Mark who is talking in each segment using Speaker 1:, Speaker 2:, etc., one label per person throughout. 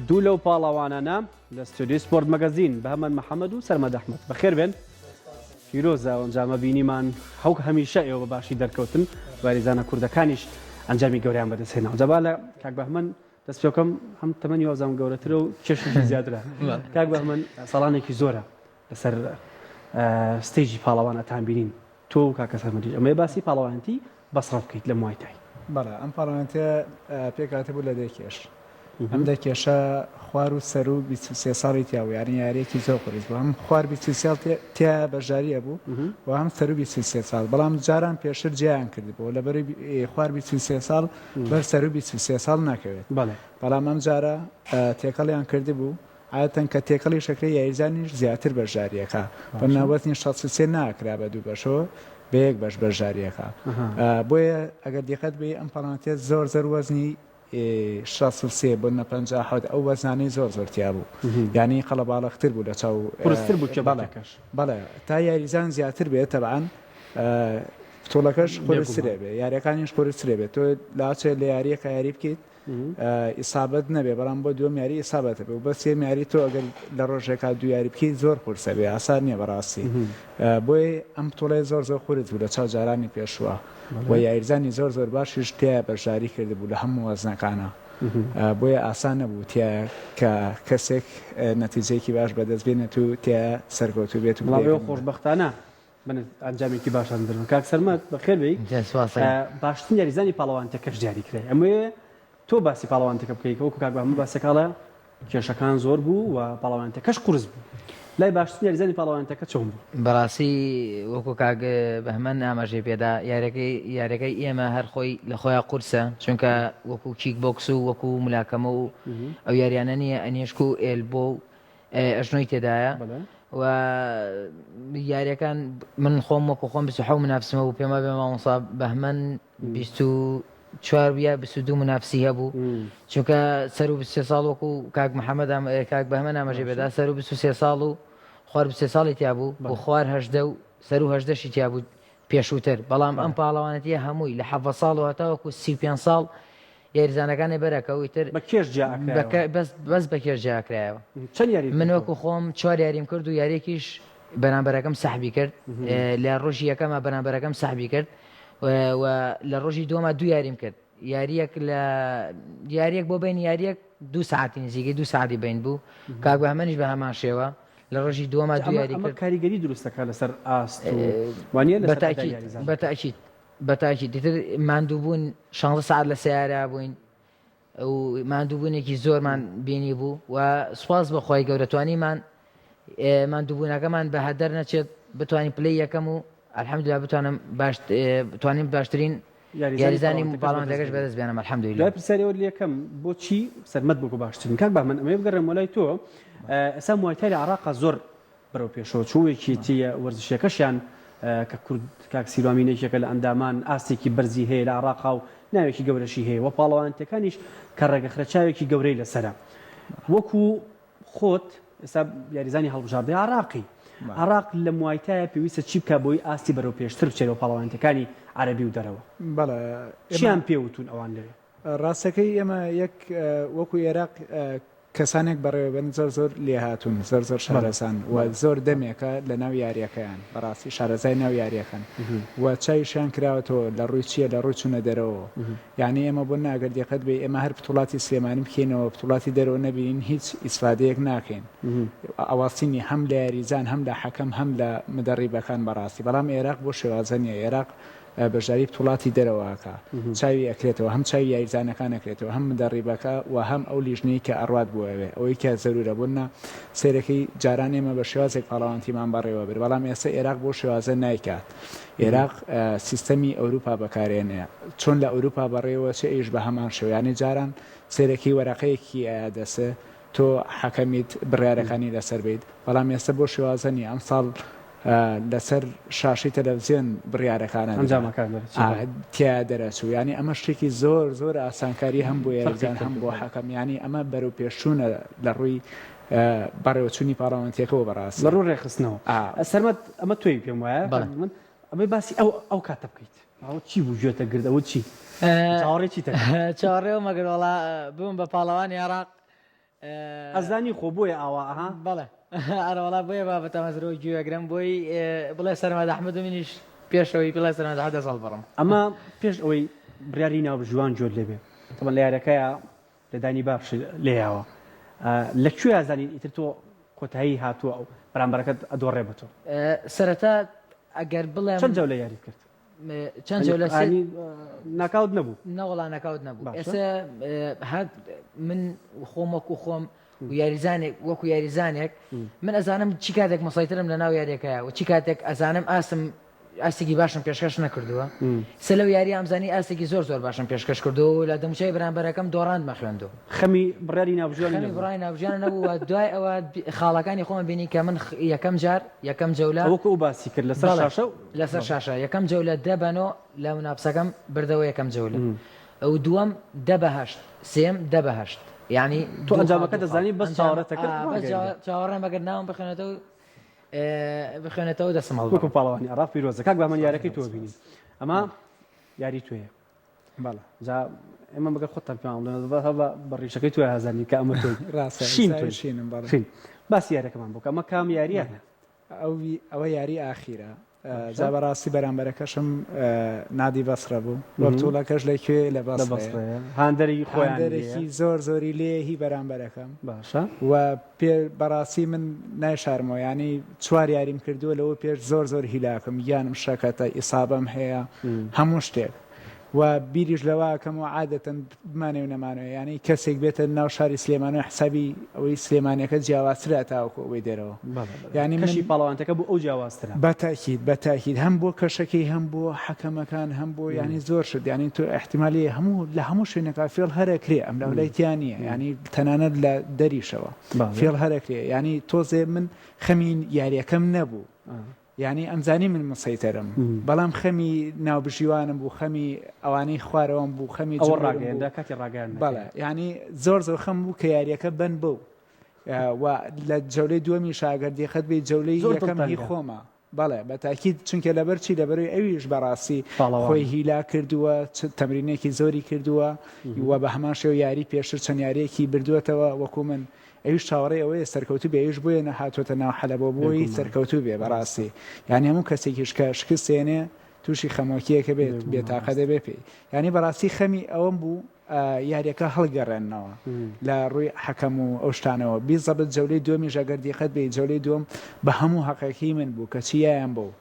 Speaker 1: دوو لەو پاڵاوانانە لە ستودیۆ سپۆرت مەگەزین بەهەمەن محەممەد و سەرمەد ئەحمەد بەخێر بێن فیرۆزە ئەنجامە بینیمان حەوک هەمیشە ئێوە بە باشی دەرکەوتن واریزانە کوردەکانیش ئەنجامی گەوریان بەدەستهێناوە جەبا لە کاک بەهمەن دەست پێکەم هەم تەمەنی وازام گەورەترە و کێشی زیاترە کاک بەهمەن ساڵانێکی زۆرە لەسەر ستێجی پاڵەوانەتان بینین تۆ و کاکە سەرمەدی ئەمە باسی پاڵەوانەتی بەسڕە بکەیت لە موای تای
Speaker 2: بەڵێ ئەم پاڵەوانەتە پێکاتە بوو لە دەکێش ئەم دەکێشە خوار و سەر و 23 ساڵی تیا و یاری یاریەکی زۆر قڕیز بوو هەم خوار 23 ساڵ تیا بەژاریە بوو و هەم سەر و 23 ساڵ بەڵام جاران پێشتر جیان کردبوو لە بەری خوار 23 ساڵ بەر سەر و 23 ساڵ ناکەوێت بەڵام ئەم جارە تێکەڵیان کردی بوو عادەتەن کە تێکەڵی شەکری یاریزانیش زیاتر بەژاریەکە بە ناوەتنی 63 ناکرا بە دوو بەشەوە بە یەک بەش بەژاریەکە بۆیە ئەگەر دیقەت بێ ئەم پەڵانتێ زۆر زەر وەزنی 63 بۆ 57 ئەو وەزانەی زۆر زۆرتیا بوو یعنی قەڵە باڵەختر بوو لە چاو
Speaker 1: پرستر بوو کێباڵەکەش
Speaker 2: بەڵێ تا یاریزان زیاتر بێت تەبعاً پتۆڵەکەش خۆرسرێ بێ یاریەکانیش خۆرسرێ بێت تۆ لاچێت لە یاریەکە یاری بکەیت ئیسابەت نەبێ بەڵام بۆ دووەم یاری ئیسابەتە بێ و بەس سێم یاری تۆ ئەگەر لە ڕۆژێکا دوو یاری بکەیت زۆر قورسە بێ ئاسان نییە بەڕاستی بۆی ئەم پتۆڵەی زۆر زۆر خورت بوو لە چاو جارانی پێشووە و یاریزانی زۆر زۆر باشیش تیا بەشداری کردبوو لە هەموو وەزنەکانە بۆیە ئاسان نەبوو تیا کە کەسێک نەتیجەیەکی باش بەدەستبێنێت و تیا سەرکەوتوو بێت و
Speaker 1: بڵاوێ خۆشبەختانە ئەنجامێکی باشان دەرن کاک سەرمەد بەخێر بێ باشترین یاریزانی پاڵەوانتەکەش دیاری کرێ ئەمێ تۆ باسی پاڵەوانتەکە بکەیت وەکو کاک بەهەمە باسەکەڵە کێشەکان زۆر بوو و پاڵەوانتەکەش قورس بوو لای باشترین یاریزانی پاڵەوانتەکە چۆن بوو
Speaker 3: بەڕاستی وەکو کاک بەهمەن ئاماژەی پێدا یاریەکەی ئێمە هەر خۆی لە خۆیان قورسە چونکە وەکو کیک بۆکس و وەکو ملاکەمە و ئەو یاریانە نییە ئەنیشک و ئێلبۆ و ئەژنۆی تێدایە و یاریەکان من خۆم وەکو خۆم 27 منافسمە و پێمە بێ مامۆستا بەهمەن 24 بیا 22 منافسی هەبوو چونکە سەر و 23 ساڵ وەکو کاک محەممەد کاک بەهمەن ئاماژەی پێدا سەر و 23 ساڵ و خوار 23 ساڵی تیا بوو بۆ خوار هەژدە و سەر و هەژدەشی تیا بوو پێشووتر بەڵام ئەم پاڵەوانەتیە هەمووی لە 7 ساڵ و هەتاوەکو 35 ساڵ یاریزانەکانی بەرەکەویتر
Speaker 1: بە کێش
Speaker 3: بەس بە کێش جیاکرایەوە من وەکو خۆم 4 یاریم کرد و یاریەکیش بەرامبەرەکەم سەحبی کرد لە ڕۆژی یەکەمە بەرامبەرەکەم سەحبی کرد و لە ڕۆژی دووەمە 2 یاریم کرد یاریەک بۆ بین یاریەک 2 ساعتی نزیکەی 2 ساعتی بین بوو کاک بەهمەنیش بە هەمان شێوە لە ڕۆژی دووەمە 2 یاری کرد
Speaker 1: کاریگەری دروستەکە لەسەر ئاست وانە
Speaker 3: بەتاکی دیتر ماندوو بوون 16 ساعت لە سیارە بووین و ماندووبوونێکی زۆرمان بینی بوو و سواز بەخوای گەورەتوانیمان ماندووبوونەکەمان بە هەدەر نەچێت بتوانین پلەی یەکەم و الحەمدوللا بتوانین باشترین یاریزانی پاڵەوانتەکەش بەدەست بێنم الحەمدوللا
Speaker 1: لای پرسیارەوە یەکەم بۆچی سەرمەد بۆ باشترین کاک بەهمەن ئەمە بگەڕێم وەلای تۆ ئێستا موایتای لە عێراقا زۆر بەرەو پێشەوە چووێکی تیە وەرزشەکەشیان کە کورد کاک سیروامینێکێکە لە ئەندامان ئاستێکی بەرزی هەیە لە عێراقا و ناوێکی گەورەشی هەیە و پاڵەوانتەکانیش کە ڕێگەخرەچاوێکی گەورەی لەسەرە وەکو خۆت ئێستا یاریزانی هەڵبژاردەی عێراقی عێراق لە موایتایە پێویستە چی بکە بۆی ئاستی بەرەو پێشتر بچێتەوە پاڵەوانتەکانی عەرەبی و دەرەوە
Speaker 2: بەڵێ
Speaker 1: چیان پێوتون ئەوان لەوێ
Speaker 2: ڕاستەکەی ئێمە یەک وەکو عێراق کەسانێک بەڕێوەبن زۆر زۆر لێهاتوون زۆر شارەزان و زۆر دەمێکە لە ناو یاریەکەیان بەڕاستی شارەزای ناو یاریەکەن و چاویشیان کراوەتەوە لە ڕووی چییە لە ڕووی چوونە دەرەوە یعنی ئێمە بۆ ناگەر دقت بێ ئێمە هەر پتوڵاتی سلێمانی بکەینەوە پتوڵاتی دەرەوە نەبینین هیچ ئیسفادەیەک ناکەین ئەواسینی هەم لە یاریزان هەم لە حەکەم هەم لە مدەڕیبەکان بەڕاستی بەڵام عێراق بۆ شێوازەنیە عێراق بەژاری پتوڵاتی دەرەوەکە چاوی ئەکرێتەوە هەم چاوی یاریزانەکان ئەکرێتەوە هەم مدەڕیبەکە و هەم ئەو لیژنەی کە ئەڕوات بووەوێ ئەوەی کە زەرورە بوونە سێرەکەی جاران ئێمە بە شێوازێک پاڵەوانتیمان بەڕێوە بێت بەڵام ئێستا عێراق بۆ شێوازە نایکات عێراق سیستەمی ئەوروپا بەکارێنەیە چۆن لە ئەوروپا بەڕێوە چه ئیش بە هەمان شێویانی جاران سێرەکەی وەرەقەیەکی ئەدەسێ تۆ حەکەمیت بڕیارەکانی لەسەر بیت بەڵام ئێستا بۆ شێوازەنی ئەم ساڵ لەسەر شاشی تەلەڤیزیۆن بڕیارەکانە تیا دەرەچوو ینی ئەمە شتێکی زۆر زۆر ئاسانکاری هەم بۆ یاریزان هەم بۆ حەکەم ینی ئەمە بەرەو پێشچوونە لە ڕووی بەڕێوەچوونی پاڵەوانتیەکەەوە بەڕاست
Speaker 1: لە ڕوو ڕێخستنەوە سەرمەد ئەمە توی پێم وایە من ئەمەی باسی ئەو کاتە بکەیت ئەو چی بوو گوێتە گردەوە چی چاوەڕێکی
Speaker 3: چاوەڕێەوە مەگەر وەڵا بووم بە پاڵەوانی عێراق
Speaker 1: ئەزانی خۆ بۆیە ئاواها
Speaker 3: بەڵێ ئەرەوەڵا بۆیە بابەتە مەزرەوە گوێگرم بۆی بڵێ سەرمەد ئەحمەد و منیش پێشەوەی بڵێ سەرمەد ئەحمەد ساڵ بڕم
Speaker 1: ئەمە پێش ئەوەی بڕیاری ناوژوان جۆر لێبێ تەمەن لە یارەکەیە لەدانی باش لێیاوە لەکوێ ئازانی ئیتر تۆ کۆتایی هاتووە ئەو بەرامبەرەکەت ئەدۆڕێ بە تۆ
Speaker 3: سەرەتا ئەگەر بڵێم
Speaker 1: چەند جەولە یاری کرد
Speaker 3: چەند جەولە
Speaker 1: ناکاوت نەبوو
Speaker 3: نەوەڵا نەکاوت نەبوو ئێستا هەر من خۆم وەکو خۆم و یاریزانێک وەکو یاریزانێک من ئەزانم چی کاتێک مەسایترم لە ناو یاریەکەیە و چی کاتێک ئەزانم ئاستێکی باشم پێشکەش نەکردووە سە لەو یاری ئەمزانی ئاستێکی زۆر باشم پێشکەش کردو لە دەموچای بەرامبەرەکەم دۆڕاندمە خوێندو
Speaker 1: خەمی بڕیاری ناوژوانی
Speaker 3: بڕای ناوژیان نەبووە دوای ئەوە خاڵەکانی خۆمە بینی کە من یەکەم جەولە
Speaker 1: وەکو ئەو باسی کرد
Speaker 3: لەسەر شاشە یەکەم جەولە دەبەنەوە لە مناپسەکەم بردەوە یەکەم جەولە ئەو دووەم دەبەهشت سێم دەبەهشت یعنی
Speaker 1: تۆ ئەنجامەکە دەزانی بەس چاوەڕێتە کرد
Speaker 3: چاوەڕێم بەگەر ناوم بخوێنێتەوە دەسم هەڵ
Speaker 1: وەکو پاڵەوانی ئەڕاف پیرۆزە کاک بە من یارەکەی تۆ بینی ئەمە یاری توێیە
Speaker 2: بەڵێ
Speaker 1: جا ئێمە بەگەر خۆتان پێم بە ڕیشەکەی توێ هەزانی کە ئەمە تۆی
Speaker 2: ڕاستشینم
Speaker 1: شین باسی یارەکەمان بۆ ئەمە کام یاریە
Speaker 2: ئەوە یاری ئاخیرە جا بەڕاستی بەرامبەرەکەشم نادی بەسرە بوو وەرتوڵەکەش لەکوێ لە
Speaker 1: بەسڕەیە هاندەری
Speaker 2: خۆیانێکی زۆری لێ هی بەرامبەرەکەم
Speaker 1: باشە
Speaker 2: و پێ بەڕاستی من نایشارمەوە ینی چوار یاریم کردووە لەوە پێش زۆر هیلاکەم یانم شەکەتە ئیسابەم هەیە هەموو شتێک و بیریش لەواکەم و عادەتەن بمانێ و نەمانەوە ینی کەسێک بێتە ناو شاری سلێمانەوە حسابی ئەوەی سلێمانەکە جیاوازترە تاوەکو ئەوەی دێرەوە
Speaker 1: ینی کەشی پاڵەوانتەکە بوو ئەو جیاوازترە
Speaker 2: بەتاکید هەم بۆ کەشەکەی هەم بۆ حەکەمەکان هەم بۆ ینی زۆر شت ینی تۆ احتیمالی لە هەموو شوێنەکە فێڵ هەرەکرێ ئەم لەولایتیان نییە ینی تەنانەت لە دەریشەوە فێڵ هەرەکرێ ینی تۆزێ من خەمین یاریەکەم نەبوو یعنی ئەمزانی من مسەیتەرم بەڵام خەمی ناوبژیوانم بوو خەمی ئەوانەی خوارەوەم بوو خەمی
Speaker 1: ڕاگەیەندا کاتی ڕاگەیان
Speaker 2: بەڵێ ینی زۆر خەم بوو کە یاریەکە بن بوو و لە جەولەی دووەمی شاگردیەکەت بێ جەولەی یەکەم هی خۆمە بەڵێ بە تاکید چونکە لەبەرچی لەبەروی ئەویش بەڕاستی خۆی هیلا کردووە تەمرینێکی زۆری کردووە و بە هەمان شێو یاری پێشتر چەند یاریەکی بردووەتەوە وەکو من ئەویش چاوەڕێ ئەوەیە سەرکەوتو بێش بۆیە نەهاتوۆتە ناو حەلەبە بۆی سەرکەوتو بێ بەڕاستی یعنی هەموو کەسێکیش کە شکستێنێ تووشی خەمۆکیەکە بێت بێتاقە دەبێ پێی ینی بەڕاستی خەمی ئەوەم بوو یاریەکە هەڵگەڕێنەوە لە ڕووی حەکەم و ئەو شتانەوە بیزەبت جەولەی دووەمی ژەگەردیقەت بێ جەولەی دووەم بە هەموو حەقەکەی من بوو کە چیایان بوو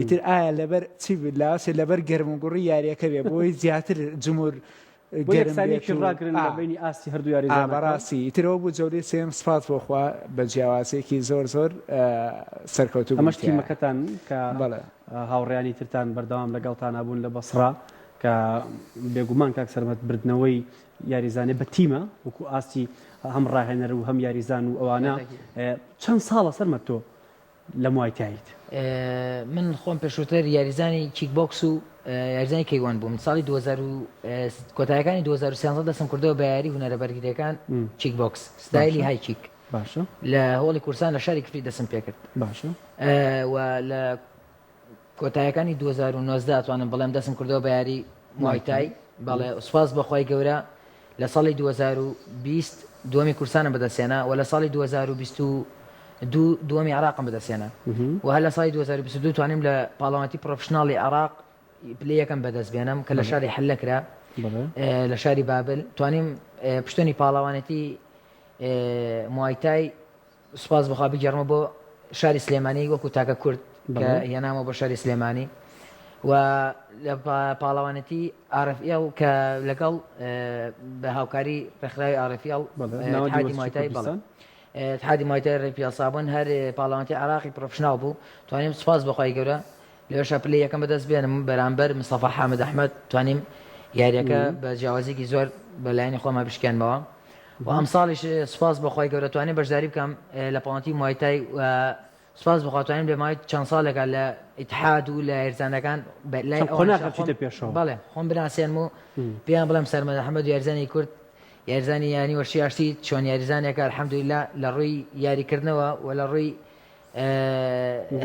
Speaker 2: ئیتر ئایا لەبەر چی لاسێ لەبەر گەرموگوڕی یاریەکە بێ بۆی زیاتر جمهور
Speaker 1: ڕاگرن بینی ئاستی هەردوو یاری
Speaker 2: بەڕاستی ترەوە بوو جەولەی سێم سپات بۆخوا بە جیاوازێکی زۆر سەرکەوتو
Speaker 1: ئەمەش تیمەکەتان کە هاوڕێیانی ترتان بەردەوام لەگەڵتان نبوون لە بەسڕا کە بێگومان کاک سەرمەد بردنەوەی یاریزانێ بە تیمە وەکو ئاستی هەم ڕاهێنەر و هەم یاریزان و ئەوانە چەند ساڵە سەرمەد تۆ لە موایتایت
Speaker 3: من خۆم پێشووتر یاریزانی کیکبۆکس و یاریزانی کەیوان بووم ساڵی 2000 کۆتایەکانی 2013 دەسم کردەوە بە یاری هونەرە بەرگریەکان کیکبۆکس ستایلی های کیک
Speaker 1: باشە
Speaker 3: لە هۆڵی کورسان لە شاری کفری دەسم پێکرد
Speaker 1: باشە
Speaker 3: و لە کۆتایەکانی 2019 توانم بەڵێم دەسم کردەوە بە یاری موایتای بەڵێ سوپاس بەخوای گەورە لە ساڵی 2020 دووەمی کورسانم بەدەستێنا و لە ساڵی 2022 دووەمی عراقم بەدەستێنا و هەر لە ساڵی 2022 توانیم لە پاڵەوانەتی پرۆفشناڵی عراق پلەی یەکەم بەدەست بێنم کە لە شاری حەلەکرا لە شاری بابل توانیم پشتێنی پاڵەوانەتی موایتای سوپاس بەخوا بگەڕمە بۆ شاری سلێمانی وەکو تاکە کورد کە هێنامە بۆ شاری سلێمانی و لە پاڵەوانەتی ئارفئێڵ کە لەگەڵ بە هاوکاری ڕێکخراوی ئارفئێڵ اتحادی موایتای بەڵێ اتحادی موایتای ڕێپیاسابوون هەر پاڵەوانەتی عراقی پرۆفشناڵ بوو توانیم سوپاس بەخوای گەورە لێشە پلەی یەکەم بەدەست بێنم بەرامبەر مستەفا حامد ئەحمەد توانیم یاریەکە بە جیاوازێکی زۆر بەلایەنی خۆمان بشکێنمەوە و ئەم ساڵیش سوپاس بەخوای گەورە توانیم بەشداری بکەم لە پاڵەوانەتی موایتای و سوپاس بەخوا توانیم لە مای چەند ساڵێکە لە ئیتحاد و لە هێرزانەکان بەڵێ خۆم بناسێنم و پێیان بڵێم سەرمەد ئەحمەد و یاریزانی کورد یاریزانی یانی وەرشی ئاشتی چۆن یاریزانێکە الحەمدولیلا لە ڕووی یاریکردنەوە و لە ڕووی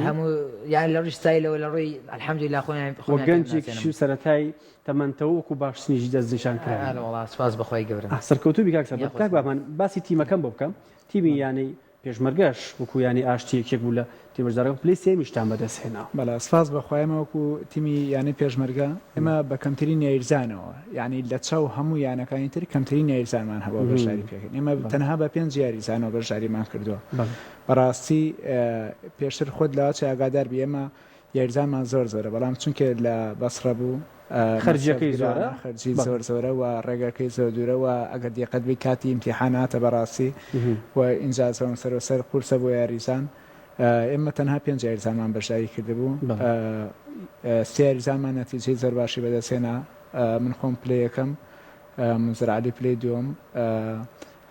Speaker 3: هەموو یان لە ڕووی ستایلەوە لە ڕووی الحەمدوللا
Speaker 1: وە گەنجێکیشی و سەرەتای تەمەنتەوە وەکو باشترینیشی دەست نیشان کرا.
Speaker 3: وڵات سپاس بەخوای گەورە.
Speaker 1: سەرکەوتوبی کاک سەرمەد کاک بامان باسی تیمەکەم بۆ بکەم. تیمی یانەی پێشمەرگەش وەکو یانی ئاشتی یەکێک بوو لە تیمەشدارەکە پلەی سێمیشتان بەدەستهێنا.
Speaker 2: بەڵێ سپاس بەخوایمە وەکو تیمی یانی پێشمەرگە ئێمە بە کەمترین یاریزانەوە یعنی لە چاو هەموو یانەکانی تر کەمترین یاریزانمان هەبوو بەشداری پێکەین. ئێمە تەنها بە 5 یاریزانەوە بەشداریمان کردووە. بەڕاستی پێشتر خۆت لەوە چ ئاگادار بێ ئێمە یاریزانمان زۆرە بەڵام چونکە لە بەسڕە بوو
Speaker 1: خەرجەکەی زۆرە
Speaker 2: خەرجی زۆرە و ڕێگەکەی زۆر دوورەوە ئەگەر دیقەت بی کاتی ئیمتیحاناتە بەڕاستی و ئینجازەوە سەرۆسەر قورسە بۆ یاریزان ئێمە تەنها 5 یاریزانمان بەشداری کردبوو. 3 یاریزانمان نەتیجەی زۆر باشی بەدەستهێنا. من خۆم پلەی یەکەم، منزر عەلی پلەی دووەم،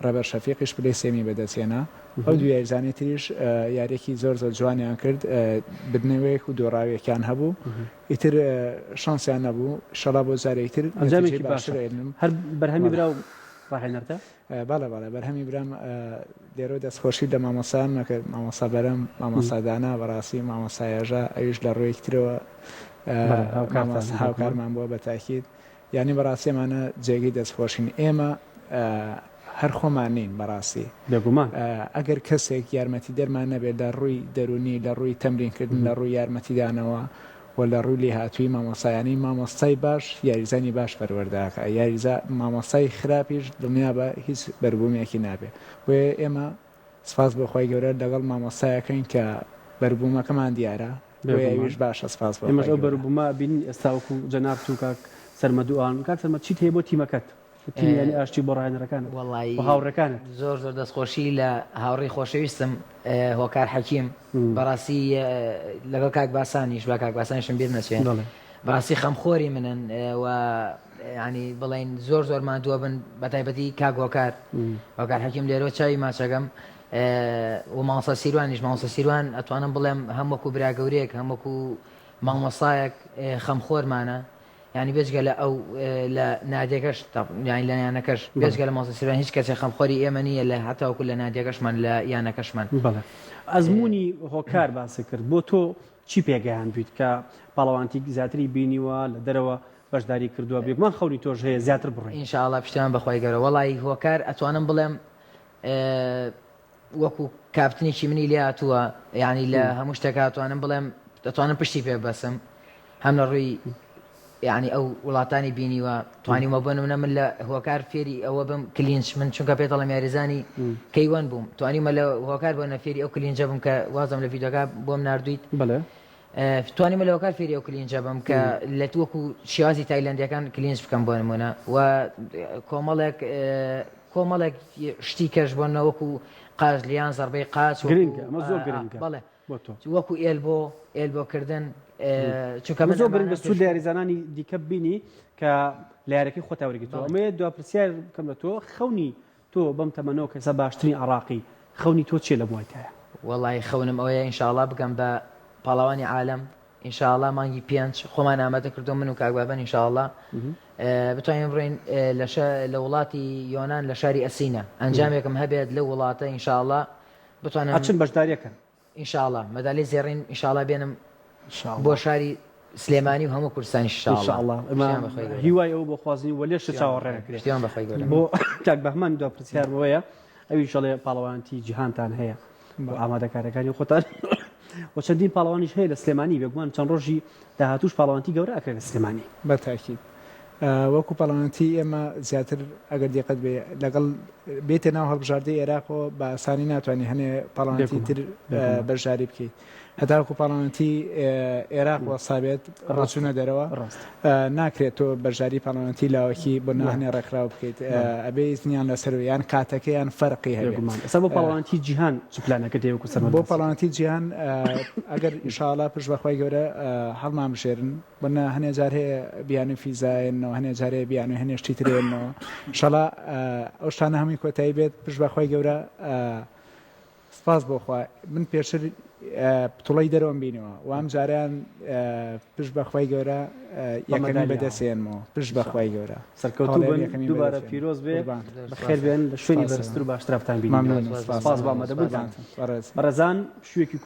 Speaker 2: ڕەبەر شەفیقیش پلەی سێمی بەدەستهێنا. ئەو دوو یاریزانی تریش یاریەکی زۆر جوانیان کرد، بدنەوەیەک و دۆڕاویەکیان هەبوو. ئیتر شانسیان نەبوو، ئینشەڵا بۆ جارێکتر
Speaker 1: ئەنجامێکی باشتر هەر بەرهەمی برا و ڕاهێنەرتە.
Speaker 2: بەڵێ بەرهەمی برام لێرە دەستخۆشی لە مامۆسایان نەکرد. مامۆستا بەرەم، مامۆستادانا بەڕاستی مامۆستایەژە ئەویش لە ڕۆیەکی ترەوە هاوکارمان بووە بە تاکید. یعنی بەڕاستی ئێمانە جێگەی دەستخۆشین. ئێمە هەر خۆمان نین بەڕاستی
Speaker 1: بێگومان.
Speaker 2: ئەگەر کەسێک یارمەتی دەرمان نەبێت لە ڕووی دەرونی، لە ڕووی تەمرینکردن، لە ڕووی یارمەتیدانەوە و لە ڕووی لێهاتووی مامۆسایانی، مامۆستای باش یاریزانی باش پەروەردەکە. یاریزە مامۆستای خراپیش دڵنیا بە هیچ بەربوومێکی نابێت. و ئێمە سپاس بەخوای گەورە لەگەڵ مامۆستایەکەین کە بەربوومەکەمان دیارە وێویش باشە. سپاس بۆ
Speaker 1: ئێمەش ئەو بەربوومە بینین ئێستا وەکو جەناب و کاک سەرمەدووان. کاک سەرمەد چیت هەیە بۆ تیمەکەت؟ تیمی ئاشتی بۆ ڕاهێنەرەکانت
Speaker 3: وەڵی
Speaker 1: بۆ هاوڕەکانت؟
Speaker 3: زۆر دەستخۆشی لە هاوڕێی خۆشەویستم هۆکار حەکیم بەڕاستی لەگەڵ کاک باسانیش با کاک باسانیشم بیر نەچێت. بەڕاستی خەمخۆری منن و ینی بڵێن زۆر مادووە بن بە تایبەتی کاک هۆکار حەکیم لێرەوە چاوی ماچەکەم و مامۆستا سیروانیش. مامۆستا سیروان ئەتوانم بڵێم هەم وەکو برا گەورەیەک، هەم وەکو مامۆستایەک خەمخۆرمانە. ینی بێجگە لە ئەو لە نادیەکەش یانی لە یانەکەش بێجگە لە مامۆستا سیروان هیچ کەسێک خەمخۆری ئێمە نییە لە هەتاوەکو لە نادیەکەشمان لە یانەکەشمان.
Speaker 1: بەڵێ ئەزمموی هۆکار باسی کرد بۆ تۆ چی پێگەیان بیت کە پاڵەوانتی زیاتری بینیوە لە دەرەوە بەشداری کردووە بێگومان خەونی تۆش هەیە زیاتر بڕێ
Speaker 3: ئینشاءڵڵا پشتیان بەخوای گەورە. وەڵی هۆکار ئەتوانم بڵێم وەکو کاپتنێکی منی لێ هاتووە، یعنی لە هەموو شتێک ئەتوانم بڵێم دەتوانم پشتی پێ بەسم هەم لە ڕووی یعنی ئەو وڵاتانی بینیوە توانیمە بنمە من لە هۆکار فێری ئەوە بم کلینچ من چونکە پێ دەڵێم یاریزانی کەیوان بووم توانیمە لە هۆکار بۆنە فێری ئەو کلینجە بم کە وازم لە ڤیدۆکە بۆم نردویت.
Speaker 1: بەڵێ
Speaker 3: توانیمە لە هۆکار فێری ئەو کلینجە بم کە لە تووەکو شێوازی تایلەندیەکان کلینج بکەم بۆ نمونە و کۆمەڵێک شتی کەش بۆنە وەکو قاچ لیان زەربەی قاچ
Speaker 1: گرنگە ئەمە زۆر گرنگە.
Speaker 3: بەڵێ
Speaker 1: بۆ تۆ
Speaker 3: وەکو ئێلبۆکردن چونکە
Speaker 1: من زۆر گرنگ بە سوود لە یاریزانانی دیکە بینی کە لە یارەکەی خۆت وەرگیتەوە. ئەمە دو پرسیار بکەم لە تۆ خەونی تۆ بەم تەمەنەوە کەسە باشترین عراقی خەونی تۆ چێ لە موایتایە؟
Speaker 3: وەڵی خەونم ئەوەیە ئینشاءڵڵا بگەم بە پاڵەوانی عالەم ئینشاءڵڵا مانگی 5 خۆمان ئامادە کردو من و کاکبابەن ئینشاءڵڵا بتوانین بڕۆین لە وڵاتی یۆنان لە شاری ئەسینە ئەنجامێکم هەبێت لە وڵاتە ئینشاءڵڵا بتوانم
Speaker 1: ئەچن بەشداریەکەن
Speaker 3: ئینشاءڵڵا مەدالی زێڕین ئینشاءڵڵا بێنم بۆ شاری سلێمانی و هەموو کوردستانی
Speaker 1: ئینشاءڵڵا. هیوای ئەو بۆ خوازنی و لێش چاوەڕێنەکرێت بۆ کاک بەهمان دو پرسیار بۆیە ئەوی شەڵێ پاڵەوانتی جیهانتان هەیە بۆ ئامادەکاریەکانی خۆتان و چەندین پاڵەوانیش هەیە لە سلێمانی بێگومان چەند ڕۆژی داهاتوش پاڵەوانتی گەورە ئەکرێت لە سلێمانی.
Speaker 2: بەتاکید وەکو پاڵەوانتی ئێمە زیاتر ئەگەر دیقەت بێ لەگەڵ بێتە ناو هەڵبژاردەی عێراقەوە بە ئاسانی ناتوانانی هەنێ پاڵەوانتی تر بەشداری بکەیت. هەتاوەکو پاڵەوانتی عێراق وەسابێت ڕاچوونە دەرەوە ناکرێت تۆ بەشداری پاڵەوانتی لاوەکی بۆ ناهێنێ ڕێکخراو بکەیت ئەبێ ئیزنیان لەسەر یان کاتەکەیان فەرقی هەیە.
Speaker 1: ئەسا بۆ پاڵەوانتی جیهان چ پلانەکەت هەیە وەکو سەرمەد؟
Speaker 2: بۆ پاڵەوانتی جیهان ئەگەر ئینشاءڵڵا پشت بەخوای گەورە هەڵمان بژێرن بۆنە هەنێ جار هەیە بیانی فیزایەنەوە هەنێ جارەیە بیانی هەنێ شتی ترێنەوە ئینشاءڵڵا ئەو شتانە هەمووی کۆتایی بێت پشت بەخوای گەورە. سپاس بۆخوا من پێشتر پتوڵی دەرەوەم بینەوە وام جاریان پشت بەخوای گەورە یەکەمی بەدەستێنمەوە پشت بەخوای گەورە
Speaker 1: سەرکەوتوو بن دووبارە پیرۆز بێ بەخێر بێن لە شوێنی بەرزتر و باشترابتان بینین. سپاس بۆ ئامادەبوونتان. بەڕێزان شوێکی